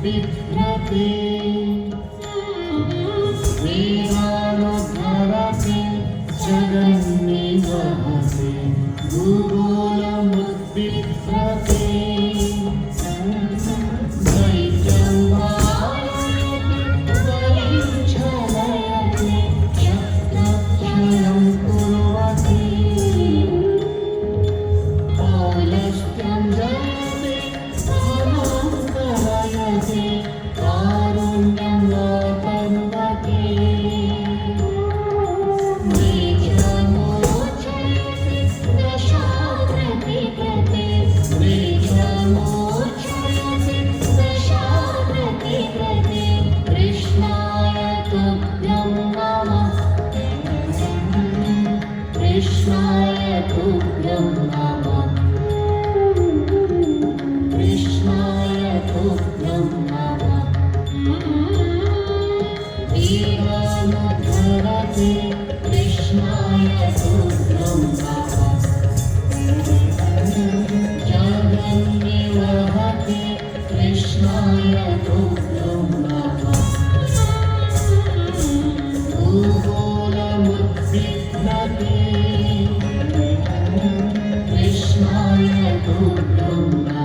बिभ्रते वेदानुद्धरते जगन्निवहते भूगोलमुद्बिभ्रते दैत्यं वारयते बलिं छलयते शक्तक्षयं कुर्वते पौलस्त्यं जयते फलं करयते कारुण्यं लोकन्वते मृच्छमोचयते दशाप्रतिकृते मृच्छमोचयते दशाप्रतिकृते कृष्णाय तुभ्यं नमः कृष्णाय तुभ्यं नमः कृष्णाय तुभ्यं नमः वीरानुद्धरते कृष्णाय तुभ्यं नमः जगन्निवहते कृष्णाय तुभ्यं नमः भूगोलमुद्बिभ्रते कृष्णाय तुभ्यं नमः